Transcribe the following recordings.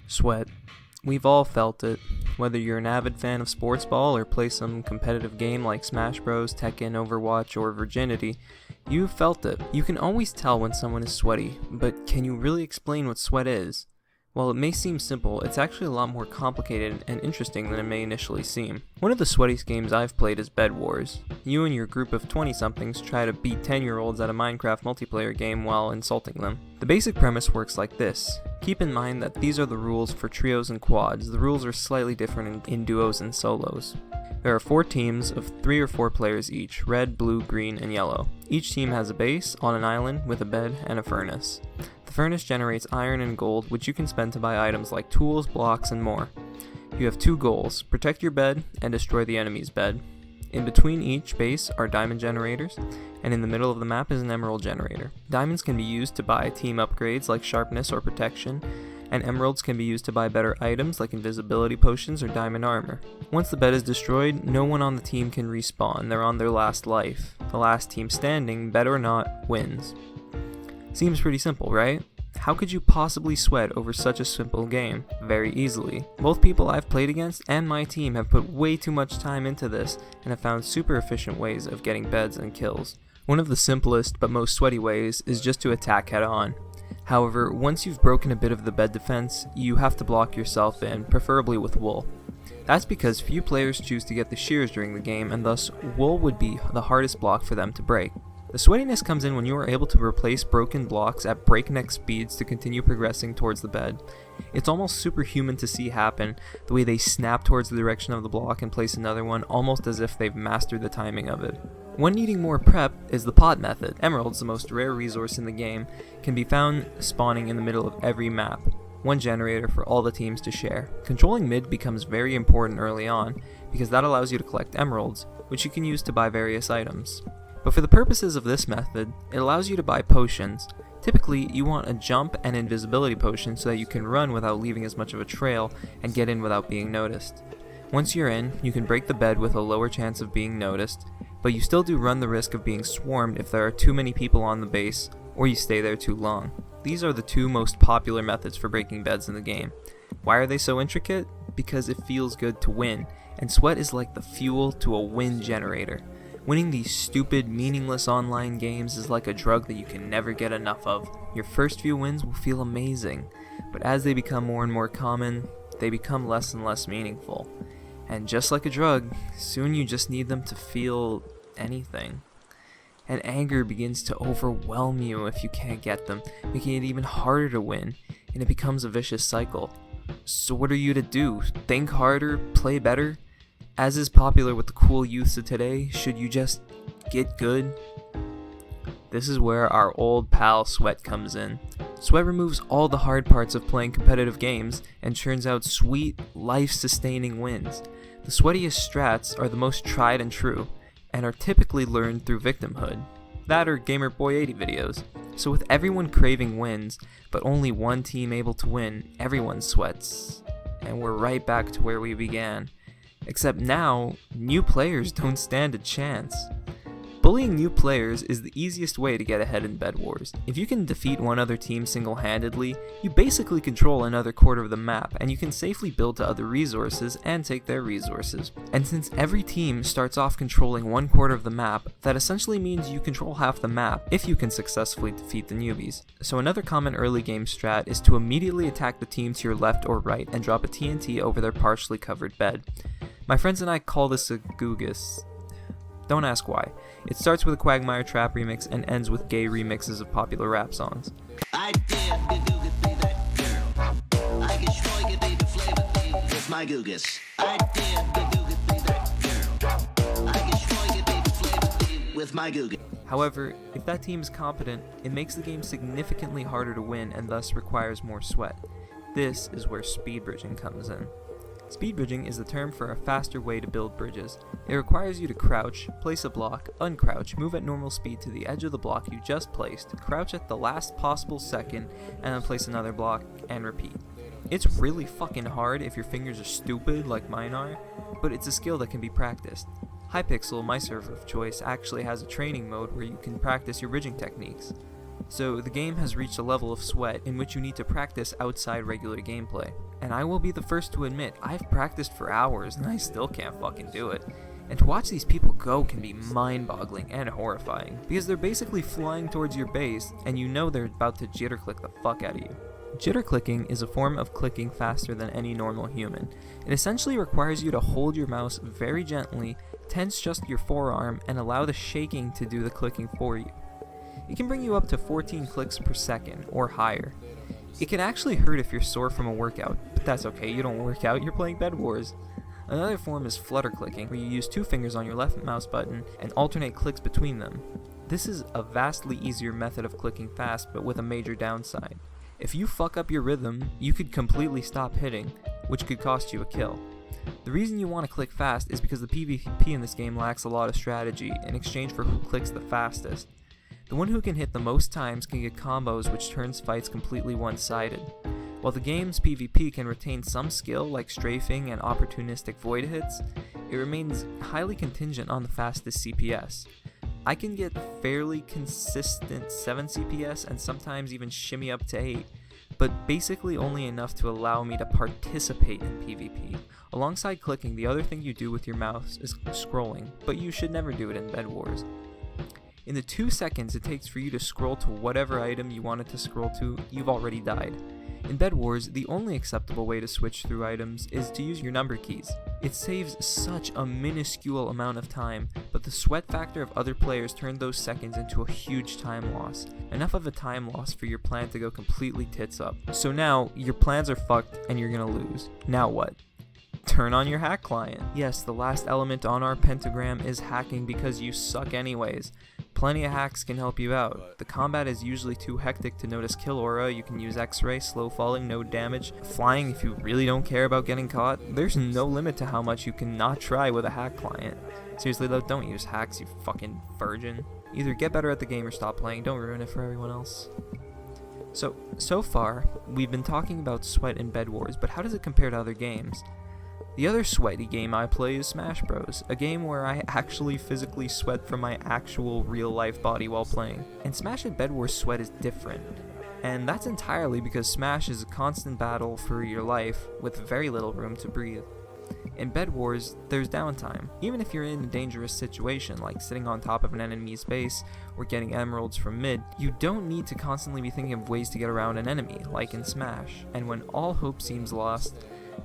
Sweat. We've all felt it. Whether you're an avid fan of sports ball or play some competitive game like Smash Bros, Tekken, Overwatch, or Virginity, you've felt it. You can always tell when someone is sweaty, but can you really explain what sweat is? While it may seem simple, it's actually a lot more complicated and interesting than it may initially seem. One of the sweatiest games I've played is Bedwars. You and your group of 20-somethings try to beat 10-year-olds at a Minecraft multiplayer game while insulting them. The basic premise works like this. Keep in mind that these are the rules for trios and quads. The rules are slightly different in duos and solos. There are 4 teams of 3 or 4 players each, red, blue, green, and yellow. Each team has a base on an island with a bed and a furnace. The furnace generates iron and gold, which you can spend to buy items like tools, blocks, and more. You have 2 goals: protect your bed and destroy the enemy's bed. In between each base are diamond generators, and in the middle of the map is an emerald generator. Diamonds can be used to buy team upgrades like sharpness or protection, and emeralds can be used to buy better items like invisibility potions or diamond armor. Once the bed is destroyed, no one on the team can respawn. They're on their last life. The last team standing, bed or not, wins. Seems pretty simple, right? How could you possibly sweat over such a simple game? Very easily. Both people I've played against and my team have put way too much time into this and have found super efficient ways of getting beds and kills. One of the simplest but most sweaty ways is just to attack head on. However, once you've broken a bit of the bed defense, you have to block yourself in, preferably with wool. That's because few players choose to get the shears during the game, and thus wool would be the hardest block for them to break. The sweatiness comes in when you are able to replace broken blocks at breakneck speeds to continue progressing towards the bed. It's almost superhuman to see happen, the way they snap towards the direction of the block and place another one, almost as if they've mastered the timing of it. One needing more prep is the pot method. Emeralds, the most rare resource in the game, can be found spawning in the middle of every map. One generator for all the teams to share. Controlling mid becomes very important early on, because that allows you to collect emeralds, which you can use to buy various items. But for the purposes of this method, it allows you to buy potions. Typically, you want a jump and invisibility potion so that you can run without leaving as much of a trail and get in without being noticed. Once you're in, you can break the bed with a lower chance of being noticed, but you still do run the risk of being swarmed if there are too many people on the base, or you stay there too long. These are the 2 most popular methods for breaking beds in the game. Why are they so intricate? Because it feels good to win, and sweat is like the fuel to a win generator. Winning these stupid, meaningless online games is like a drug that you can never get enough of. Your first few wins will feel amazing, but as they become more and more common, they become less and less meaningful. And just like a drug, soon you just need them to feel anything. And anger begins to overwhelm you if you can't get them, making it even harder to win, and it becomes a vicious cycle. So what are you to do? Think harder? Play better? As is popular with the cool youths of today, should you just get good? This is where our old pal Sweat comes in. Sweat removes all the hard parts of playing competitive games and churns out sweet, life-sustaining wins. The sweatiest strats are the most tried and true, and are typically learned through victimhood. That or GamerBoy80 videos. So with everyone craving wins, but only one team able to win, everyone sweats. And we're right back to where we began. Except now, new players don't stand a chance. Bullying new players is the easiest way to get ahead in Bedwars. If you can defeat one other team single-handedly, you basically control another quarter of the map, and you can safely build to other resources and take their resources. And since every team starts off controlling 1/4 of the map, that essentially means you control half the map if you can successfully defeat the newbies. So another common early game strat is to immediately attack the team to your left or right and drop a TNT over their partially covered bed. My friends and I call this a googus. Don't ask why. It starts with a Quagmire trap remix and ends with gay remixes of popular rap songs. I dare the Googus be that girl. I can show you the flavor with my Googus. I dare the Googus be that girl. I can show you the flavor with my Googus. However, if that team is competent, it makes the game significantly harder to win and thus requires more sweat. This is where speed bridging comes in. Speed bridging is the term for a faster way to build bridges. It requires you to crouch, place a block, uncrouch, move at normal speed to the edge of the block you just placed, crouch at the last possible second, and then place another block, and repeat. It's really fucking hard if your fingers are stupid like mine are, but it's a skill that can be practiced. Hypixel, my server of choice, actually has a training mode where you can practice your bridging techniques. so the game has reached a level of sweat in which you need to practice outside regular gameplay. And I will be the first to admit, I've practiced for hours and I still can't fucking do it. And to watch these people go can be mind-boggling and horrifying, because they're basically flying towards your base and you know they're about to jitter click the fuck out of you. Jitter clicking is a form of clicking faster than any normal human. It essentially requires you to hold your mouse very gently, tense just your forearm, and allow the shaking to do the clicking for you. It can bring you up to 14 clicks per second, or higher. It can actually hurt if you're sore from a workout, but that's okay, you don't work out, you're playing Bedwars. Another form is flutter clicking, where you use 2 fingers on your left mouse button and alternate clicks between them. This is a vastly easier method of clicking fast, but with a major downside. If you fuck up your rhythm, you could completely stop hitting, which could cost you a kill. The reason you want to click fast is because the PvP in this game lacks a lot of strategy in exchange for who clicks the fastest. The one who can hit the most times can get combos which turns fights completely one-sided. While the game's PvP can retain some skill like strafing and opportunistic void hits, it remains highly contingent on the fastest CPS. I can get fairly consistent 7 CPS and sometimes even shimmy up to 8, but basically only enough to allow me to participate in PvP. Alongside clicking, the other thing you do with your mouse is scrolling, but you should never do it in Bedwars. In the 2 seconds it takes for you to scroll to whatever item you wanted to scroll to, you've already died. In Bedwars, the only acceptable way to switch through items is to use your number keys. It saves such a minuscule amount of time, but the sweat factor of other players turned those seconds into a huge time loss. Enough of a time loss for your plan to go completely tits up. So now, your plans are fucked and you're gonna lose. Now what? Turn on your hack client. Yes, the last element on our pentagram is hacking because you suck anyways. Plenty of hacks can help you out. The combat is usually too hectic to notice kill aura. You can use x-ray, slow falling, no damage, flying if you really don't care about getting caught. There's no limit to how much you can not try with a hack client. Seriously though, don't use hacks, you fucking virgin. Either get better at the game or stop playing, don't ruin it for everyone else. So far, we've been talking about sweat in Bedwars, but how does it compare to other games? The other sweaty game I play is Smash Bros, a game where I actually physically sweat from my actual real-life body while playing. And Smash and Bedwars sweat is different, and that's entirely because Smash is a constant battle for your life with very little room to breathe. In Bedwars, there's downtime. Even if you're in a dangerous situation, like sitting on top of an enemy's base or getting emeralds from mid, you don't need to constantly be thinking of ways to get around an enemy, like in Smash. And when all hope seems lost,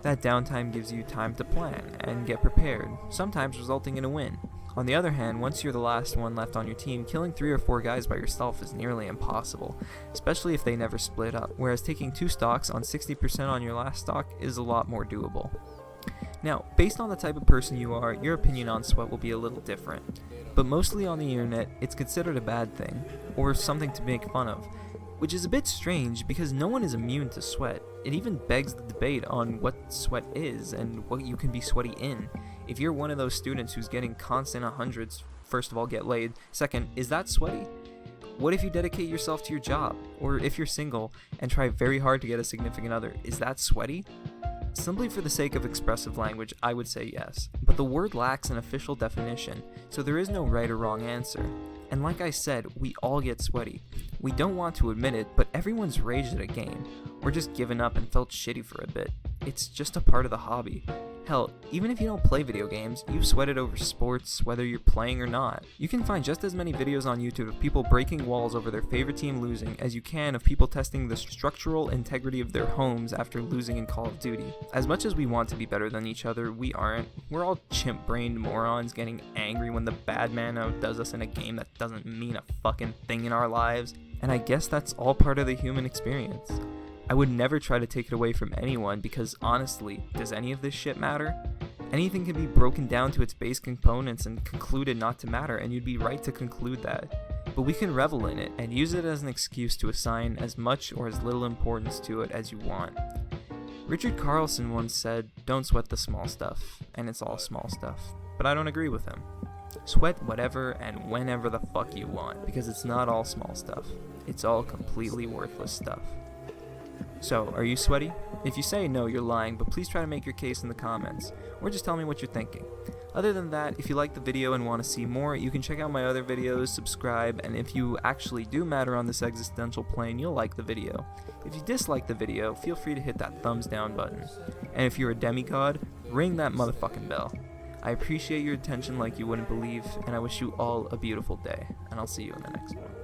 that downtime gives you time to plan and get prepared, sometimes resulting in a win. On the other hand, once you're the last one left on your team, killing 3 or 4 guys by yourself is nearly impossible, especially if they never split up, whereas taking 2 stocks on 60% on your last stock is a lot more doable. Now, based on the type of person you are, your opinion on sweat will be a little different, but mostly on the internet, it's considered a bad thing, or something to make fun of, which is a bit strange because no one is immune to sweat. It even begs the debate on what sweat is and what you can be sweaty in. If you're one of those students who's getting constant 100s, first of all, get laid. Second, is that sweaty? What if you dedicate yourself to your job? Or if you're single and try very hard to get a significant other, is that sweaty? Simply for the sake of expressive language, I would say yes, but the word lacks an official definition, so there is no right or wrong answer. And like I said, we all get sweaty. We don't want to admit it, but everyone's raged at a game, or just given up and felt shitty for a bit. It's just a part of the hobby. Hell, even if you don't play video games, you've sweated over sports, whether you're playing or not. You can find just as many videos on YouTube of people breaking walls over their favorite team losing as you can of people testing the structural integrity of their homes after losing in Call of Duty. As much as we want to be better than each other, we aren't. We're all chimp-brained morons getting angry when the bad man outdoes us in a game that doesn't mean a fucking thing in our lives. And I guess that's all part of the human experience. I would never try to take it away from anyone because honestly, does any of this shit matter? Anything can be broken down to its base components and concluded not to matter, and you'd be right to conclude that. But we can revel in it and use it as an excuse to assign as much or as little importance to it as you want. Richard Carlson once said, "Don't sweat the small stuff," and it's all small stuff. But I don't agree with him. Sweat whatever and whenever the fuck you want, because it's not all small stuff. It's all completely worthless stuff. So, are you sweaty? If you say no, you're lying, but please try to make your case in the comments, or just tell me what you're thinking. Other than that, if you like the video and want to see more, you can check out my other videos, subscribe, and if you actually do matter on this existential plane, you'll like the video. If you dislike the video, feel free to hit that thumbs down button. And if you're a demigod, ring that motherfucking bell. I appreciate your attention like you wouldn't believe, and I wish you all a beautiful day, and I'll see you in the next one.